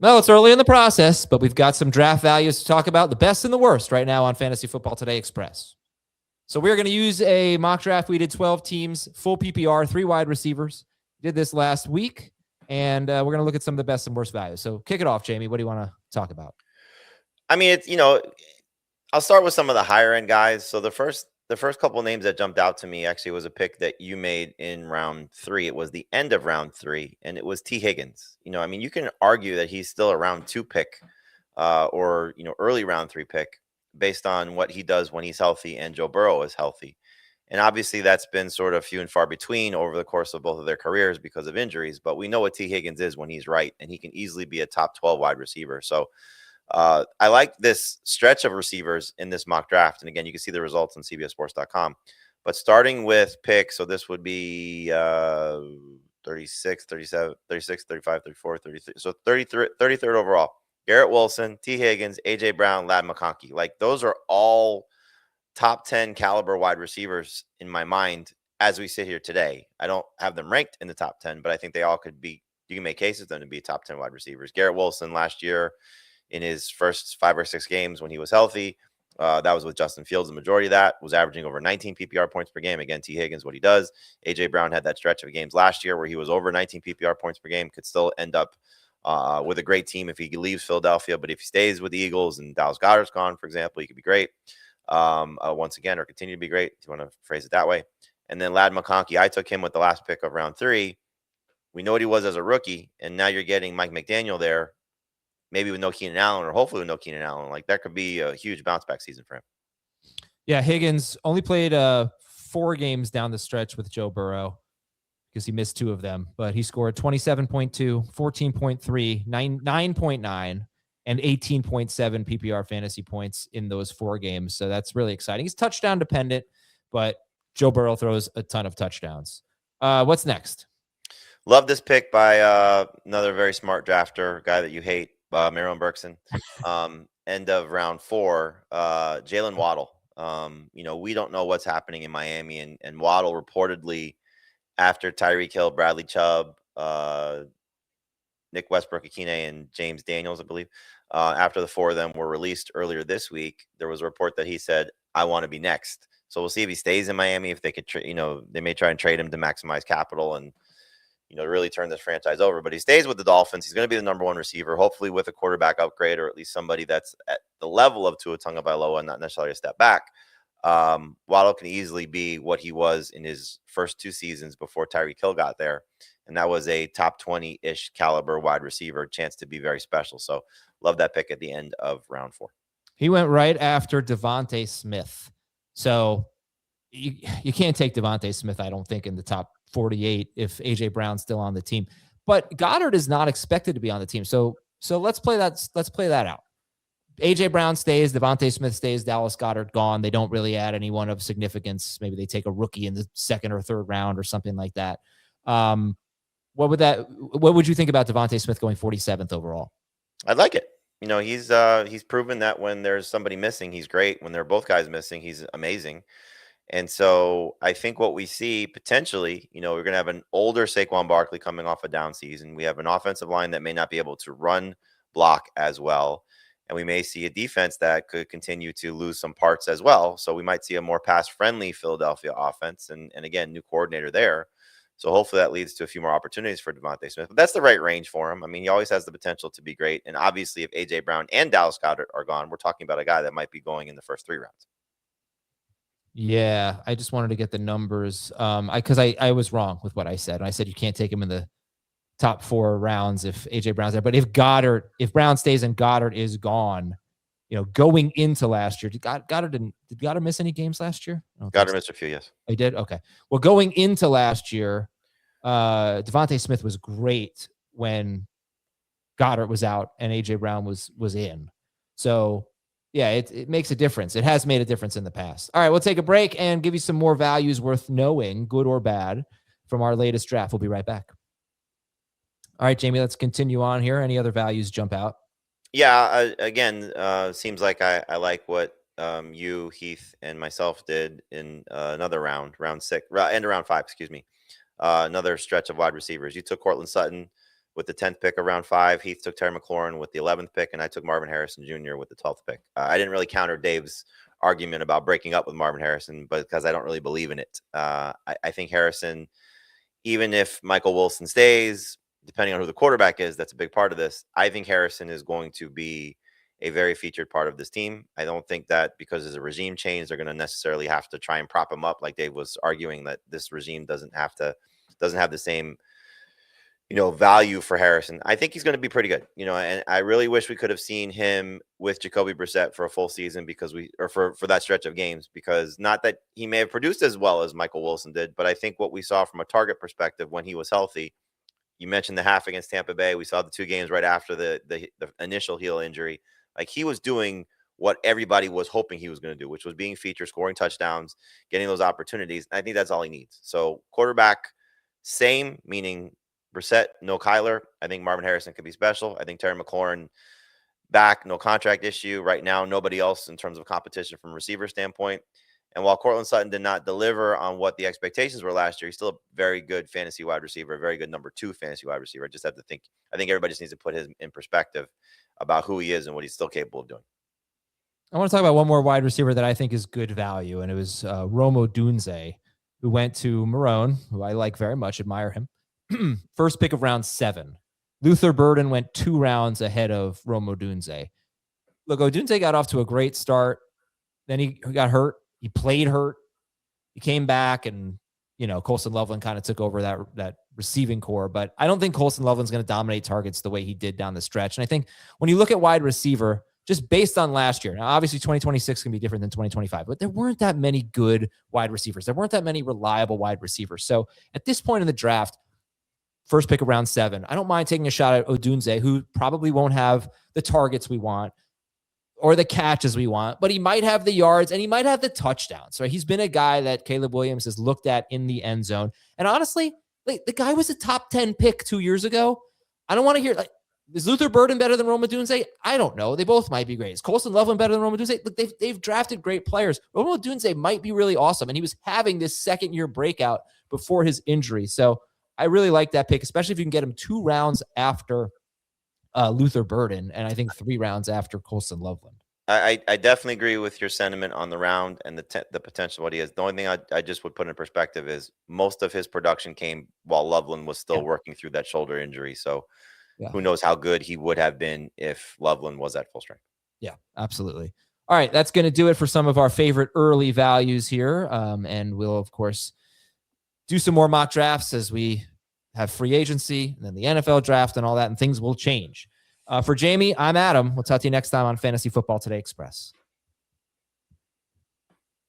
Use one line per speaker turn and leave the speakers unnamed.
Well, it's early in the process, but we've got some draft values to talk about, the best and the worst right now on Fantasy Football Today Express. So we're going to use a mock draft. We did 12 teams, full PPR, 3 wide receivers. Did this last week, and we're going to look at some of the best and worst values. So kick it off, Jamey. What do you want to talk about?
I mean, I'll start with some of the higher end guys. So the first couple of names that jumped out to me actually was a pick that you made in round 3. It was the end of round 3, and it was Tee Higgins. I mean, you can argue that he's still a round 2 pick, or early round 3 pick based on what he does when he's healthy and Joe Burrow is healthy. And obviously that's been sort of few and far between over the course of both of their careers because of injuries. But we know what Tee Higgins is when he's right, and he can easily be a top 12 wide receiver. So I like this stretch of receivers in this mock draft. And again, you can see the results on CBSSports.com. But starting with picks, so this would be 36, 37, 36, 35, 34, 33. So 33rd overall. Garrett Wilson, Tee Higgins, A.J. Brown, McConkey. Like, those are all top 10 caliber wide receivers in my mind as we sit here today. I don't have them ranked in the top 10, but I think they all could be. You can make cases for them to be top 10 wide receivers. Garrett Wilson last year, in his first 5 or 6 games when he was healthy, that was with Justin Fields. The majority of that was averaging over 19 PPR points per game. Again, Tee Higgins, what he does. A.J. Brown had that stretch of games last year where he was over 19 PPR points per game, could still end up with a great team if he leaves Philadelphia. But if he stays with the Eagles and Dallas Goedert's gone, for example, he could be great once again, or continue to be great, if you want to phrase it that way. And then McConkey, I took him with the last pick of round 3. We know what he was as a rookie, and now you're getting Mike McDaniel there, maybe with no Keenan Allen, or hopefully with no Keenan Allen. Like, that could be a huge bounce back season for him.
Yeah, Higgins only played 4 games down the stretch with Joe Burrow because he missed 2 of them, but he scored 27.2, 14.3, 9.9, and 18.7 PPR fantasy points in those 4 games. So that's really exciting. He's touchdown dependent, but Joe Burrow throws a ton of touchdowns. What's next?
Love this pick by another very smart drafter, guy that you hate, Marilyn Berkson. End of round 4, Jaylen Waddle. We don't know what's happening in Miami, and Waddle reportedly, after Tyreek Hill, Bradley Chubb, Nick Westbrook-Ikine, and James Daniels, I believe, after the 4 of them were released earlier this week, there was a report that he said, I want to be next. So we'll see if he stays in Miami, if they could, they may try and trade him to maximize capital and, really turn this franchise over. But he stays with the Dolphins. He's going to be the number 1 receiver, hopefully with a quarterback upgrade, or at least somebody that's at the level of Tua Tagovailoa and not necessarily a step back. Waddle can easily be what he was in his first 2 seasons before Tyreek Hill got there. And that was a top 20-ish caliber wide receiver, chance to be very special. So love that pick at the end of round 4.
He went right after DeVonta Smith. So you can't take DeVonta Smith, I don't think, in the top 48 if A.J. Brown's still on the team. But Goddard is not expected to be on the team. So let's play that out. A.J. Brown stays, DeVonta Smith stays, Dallas Goedert gone. They don't really add anyone of significance. Maybe they take a rookie in the 2nd or 3rd round or something like that. What would you think about DeVonta Smith going 47th overall?
I'd like it. He's proven that when there's somebody missing, he's great. When there are both guys missing, he's amazing. And so I think what we see potentially, we're going to have an older Saquon Barkley coming off a down season. We have an offensive line that may not be able to run block as well. And we may see a defense that could continue to lose some parts as well. So we might see a more pass-friendly Philadelphia offense. And again, new coordinator there. So hopefully that leads to a few more opportunities for DeVonta Smith. But that's the right range for him. I mean, he always has the potential to be great. And obviously, if A.J. Brown and Dallas Goedert are gone, we're talking about a guy that might be going in the first 3 rounds.
Yeah, I just wanted to get the numbers because I was wrong with what I said. I said you can't take him in the top 4 rounds if A.J. Brown's there. But if Brown stays and Goddard is gone, going into last year, did Goddard miss any games last year?
Goddard missed a few, yes.
He did? Okay. Well, going into last year, DeVonta Smith was great when Goddard was out and A.J. Brown was in. So, yeah, it makes a difference. It has made a difference in the past. All right, we'll take a break and give you some more values worth knowing, good or bad, from our latest draft. We'll be right back. All right, Jamey, let's continue on here. Any other values jump out?
Yeah, again, seems like I like what you, Heath, and myself did in another round 6, end of round 5, excuse me. Another stretch of wide receivers. You took Cortland Sutton, with the 10th pick of round 5. Heath took Terry McLaurin with the 11th pick, and I took Marvin Harrison Jr. with the 12th pick. I didn't really counter Dave's argument about breaking up with Marvin Harrison, but because I don't really believe in it. I think Harrison, even if Michael Wilson stays, depending on who the quarterback is, that's a big part of this. I think Harrison is going to be a very featured part of this team. I don't think that because there's a regime change, they're going to necessarily have to try and prop him up, like Dave was arguing that this regime doesn't have the same, value for Harrison. I think he's going to be pretty good, and I really wish we could have seen him with Jacoby Brissett for a full season for that stretch of games, because not that he may have produced as well as Michael Wilson did, but I think what we saw from a target perspective when he was healthy, you mentioned the half against Tampa Bay. We saw the 2 games right after the initial heel injury. Like, he was doing what everybody was hoping he was going to do, which was being featured, scoring touchdowns, getting those opportunities. I think that's all he needs. So quarterback, same, meaning Brissett, no Kyler. I think Marvin Harrison could be special. I think Terry McLaurin back, no contract issue. Right now, nobody else in terms of competition from a receiver standpoint. And while Cortland Sutton did not deliver on what the expectations were last year, he's still a very good fantasy wide receiver, a very good number 2 fantasy wide receiver. I think everybody just needs to put him in perspective about who he is and what he's still capable of doing.
I want to talk about one more wide receiver that I think is good value, and it was Odunze, who went to Marone, who I like very much, admire him. First pick of round 7. Luther Burden went 2 rounds ahead of Odunze. Look, Odunze got off to a great start. Then he got hurt. He played hurt. He came back, and Colston Loveland kind of took over that receiving core. But I don't think Colston Loveland's going to dominate targets the way he did down the stretch. And I think when you look at wide receiver, just based on last year, now obviously 2026 can be different than 2025, but there weren't that many good wide receivers. There weren't that many reliable wide receivers. So at this point in the draft, first pick of round 7, I don't mind taking a shot at Odunze, who probably won't have the targets we want or the catches we want, but he might have the yards and he might have the touchdowns. So he's been a guy that Caleb Williams has looked at in the end zone. And honestly, the guy was a top 10 pick 2 years ago. I don't want to hear, is Luther Burden better than Odunze? I don't know. They both might be great. Is Colston Loveland better than Odunze? Look, they've drafted great players. Odunze might be really awesome, and he was having this second-year breakout before his injury. So I really like that pick, especially if you can get him 2 rounds after Luther Burden, and I think 3 rounds after Colston Loveland.
I definitely agree with your sentiment on the round and the potential what he is. The only thing I just would put in perspective is most of his production came while Loveland was still working through that shoulder injury. So who knows how good he would have been if Loveland was at full strength.
Yeah, absolutely. All right, that's going to do it for some of our favorite early values here. And we'll, of course, do some more mock drafts as we have free agency and then the NFL draft and all that, and things will change. For Jamey, I'm Adam. We'll talk to you next time on Fantasy Football Today Express.